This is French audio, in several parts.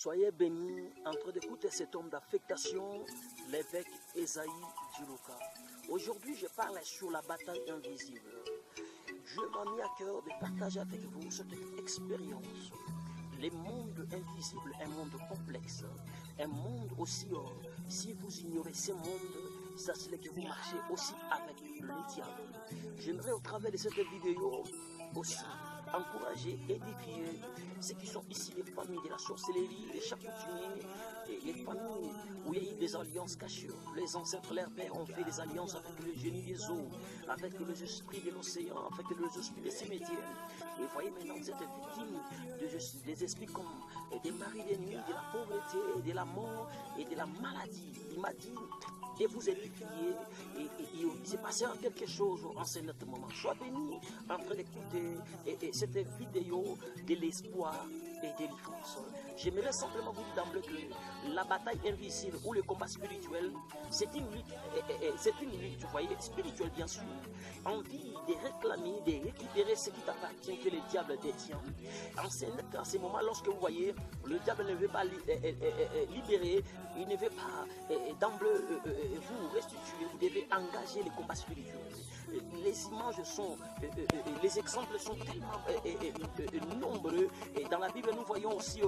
Soyez bénis en train d'écouter cet homme d'affectation, l'évêque Esaïe Djiloka. Aujourd'hui, je parle sur la bataille invisible. Dieu m'a mis à cœur de partager avec vous cette expérience. Le monde invisible, un monde complexe, un monde aussi, si vous ignorez ce monde, sachez que vous marchez aussi avec le diable. J'aimerais au travers de cette vidéo aussi encourager, édifier ceux qui sont ici, les familles de la sorcellerie, les charcutiers, les familles où il y a eu des alliances cachées. Les ancêtres, leurs pères ont fait des alliances avec le génie des eaux, avec les esprits de l'océan, avec les esprits des cimetières. Et vous voyez maintenant cette victime des esprits comme des maris des nuits, de la pauvreté, de la mort et de la maladie. Il m'a dit de vous édifier et il s'est passé quelque chose en ce moment. Sois béni en train d'écouter cette vidéo de l'espoir et de délivrance. J'aimerais simplement vous dire d'emblée que la bataille invisible ou le combat spirituel, c'est une lutte, vous voyez, spirituelle bien sûr, envie de réclamer, de récupérer ce qui t'appartient, que le diable détient. En ce moment, lorsque vous voyez, le diable ne veut pas libérer, il ne veut pas d'emblée vous restituer, vous devez engager les combats spirituels. Les images sont, les exemples sont tellement nombreux. Et dans la Bible, nous voyons aussi,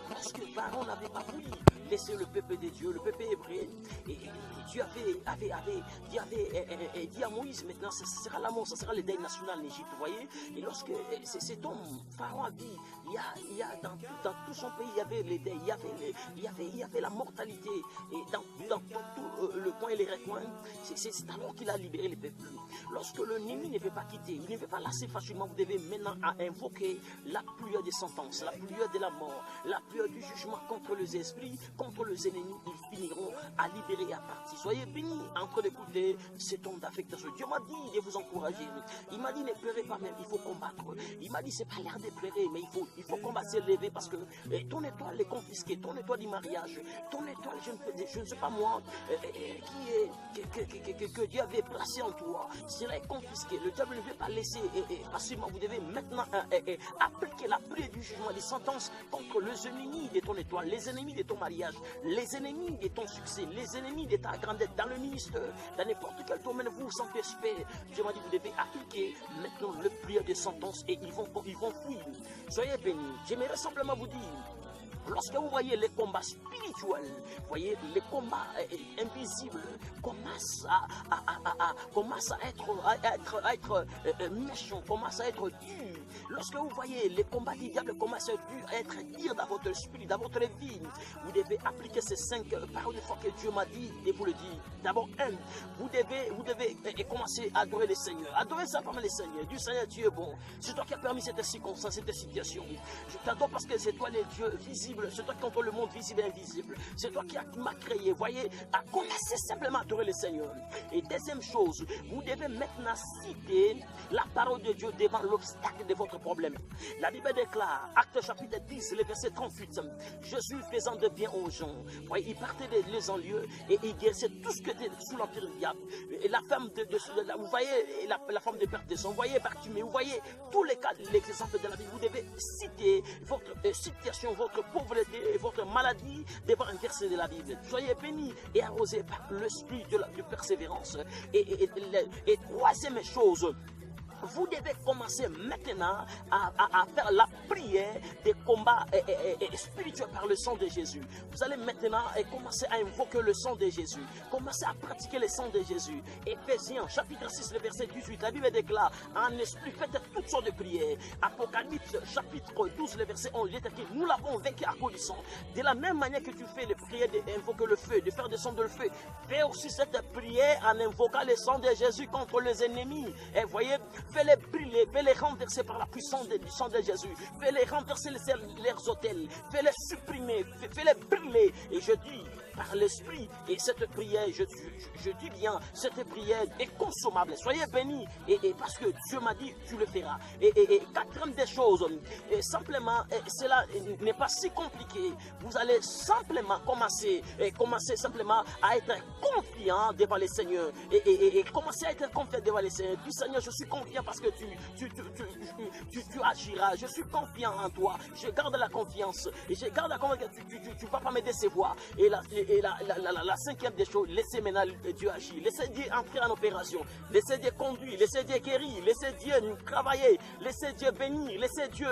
lorsque Pharaon n'avait pas voulu laisser le peuple de Dieu, le peuple hébreu, et Dieu avait dit à Moïse, maintenant ce sera la mort, ce sera le deuil national en Égypte, vous voyez. Et lorsque cet homme, Pharaon a dit, il y a dans tout son pays, il y avait les deuils, il y avait la mortalité, et dans tout le coin et les recoins, c'est alors qu'il a libéré les peuples. Lorsque l'ennemi ne veut pas quitter, il ne veut pas lasser facilement, vous devez maintenant invoquer la pluie des sentences, la pluie de la mort, la pluie du jugement contre les esprits, contre les ennemis, ils finiront à libérer et à partir. Soyez bénis en train d'écouter cet homme d'affectation. Dieu m'a dit de vous encourager. Il m'a dit ne pleurez pas même, il faut combattre. Il m'a dit c'est pas l'air de pleurer, mais il faut combattre, s'élever parce que ton étoile est confisquée, ton étoile du mariage, ton étoile, je ne sais pas moi, que Dieu avait placé en toi, cela est confisqué. Le diable ne veut pas laisser facilement. Vous devez maintenant appliquer la pluie du jugement, des sentences contre les ennemis de ton étoile, les ennemis de ton mariage, les ennemis de ton succès, les ennemis de ta grandeur dans le ministère, dans n'importe quel domaine vous sentez espérer. Dieu m'a dit vous devez appliquer maintenant le pluie des sentences et ils vont fuir. Soyez bénis. J'aimerais simplement vous dire, lorsque vous voyez les combats spirituels, vous voyez les combats invisibles commencent à être méchants, commencent à être durs. Lorsque vous voyez les combats du diable commencent à être durs dans votre esprit, dans votre vie, vous devez appliquer ces 5 paroles de foi que Dieu m'a dit et vous le dire. D'abord, vous devez commencer à adorer le Seigneur. Adorer simplement le Seigneur. Du Seigneur, Dieu est bon. C'est toi qui as permis cette circonstance, cette situation. Je t'adore parce que c'est toi le Dieu visible. C'est toi qui contrôle le monde visible et invisible. C'est toi qui m'as créé. Voyez, à commencer simplement à adorer le Seigneur. Et deuxième chose, vous devez maintenant citer la parole de Dieu devant l'obstacle de votre problème. La Bible déclare, Actes chapitre 10, le verset 38, Jésus faisant de bien aux gens. Voyez, il partait de lieux en lieu et il guérissait tout ce qui était sous l'empire du diable. Et la femme vous voyez la femme de perte de sang, vous voyez Bartimée, vous voyez tous les cas, les exemples de la Bible. Vous devez citer votre situation, votre pauvreté et votre maladie devant un verset de la Bible. Soyez bénis et arrosés par l'esprit de persévérance. Et troisième chose, vous devez commencer maintenant à faire la prière des combats spirituels par le sang de Jésus. Vous allez maintenant commencer à invoquer le sang de Jésus. Commencez à pratiquer le sang de Jésus. Éphésiens chapitre 6, le verset 18, la Bible déclare, en esprit, faites toutes sortes de prières. Apocalypse chapitre 12, le verset 11, il est écrit, nous l'avons vaincu à cause du sang. De la même manière que tu fais les prières d'invoquer le feu, de faire descendre le feu, fais aussi cette prière en invoquant le sang de Jésus contre les ennemis. Et voyez, fais-les brûler, fais-les renverser par la puissance du sang de Jésus, fais-les renverser leurs hôtels, fais-les supprimer, fais-les brûler. Et je dis par l'esprit, et cette prière, je dis bien, cette prière est consommable. Soyez bénis, et parce que Dieu m'a dit, tu le feras. Et quatrième des choses, simplement, cela n'est pas si compliqué. Vous allez simplement commencer simplement à être confiant devant le Seigneur, et commencer à être confiant devant le Seigneur. Puis Seigneur, je suis confiant parce que tu agiras. Je suis confiant en toi. Je garde la confiance. Et je garde la confiance que tu ne vas pas me décevoir. Et la cinquième des choses, laissez maintenant Dieu agir. Laissez Dieu entrer en opération. Laissez Dieu conduire. Laissez Dieu guérir. Laissez Dieu travailler. Laissez Dieu bénir. Laissez Dieu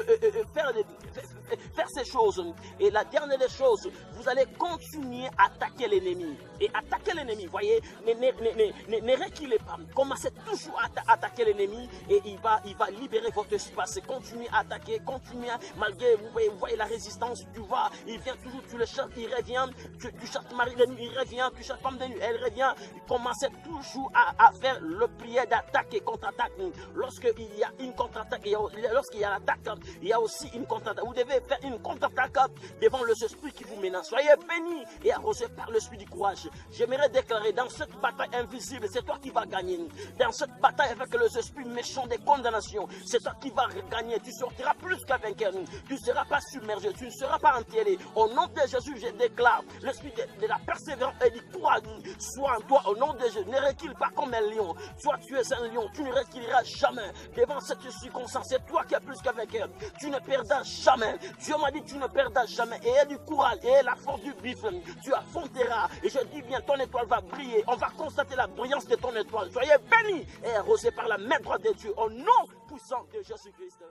faire ces choses. Et la dernière des choses, vous allez continuer à attaquer l'ennemi. Et attaquer l'ennemi, voyez, ne reculez pas. Commencez toujours à attaquer l'ennemi et il va libérer votre espace. Continuez à attaquer, continuez malgré, vous voyez la résistance, tu vois, il vient toujours, tu le chasses, il revient, tu chasses Marie de nuit, il revient, tu chasses femme de nuit, elle revient. Commencez toujours à faire le prière d'attaque et contre-attaque. Lorsqu'il y a une contre-attaque, lorsqu'il y a l'attaque, il y a aussi une contre-attaque. Vous devez faire une contre-attaque devant les esprits qui vous menacent. Soyez bénis et arrosés par l'esprit du courage. J'aimerais déclarer dans cette bataille invisible, c'est toi qui vas gagner. Dans cette bataille avec les esprits méchants des condamnations, c'est toi qui vas gagner. Tu sortiras plus qu'un vainqueur. Tu ne seras pas submergé, tu ne seras pas enterré. Au nom de Jésus, je déclare l'esprit de la persévérance et du courage soit en toi. Au nom de Jésus, ne recule pas comme un lion. Soit tu es un lion, tu ne reculeras jamais devant cette circonstance. C'est toi qui es plus qu'un vainqueur. Tu ne perdras jamais. Dieu m'a dit tu ne perdras jamais. Et aie du courage et la force du buffle. Tu affronteras. Et je dis bien, ton étoile va briller. On va constater la brillance de ton étoile. Soyez bénis et arrosés par la main droite de Dieu. Au nom puissant de Jésus-Christ.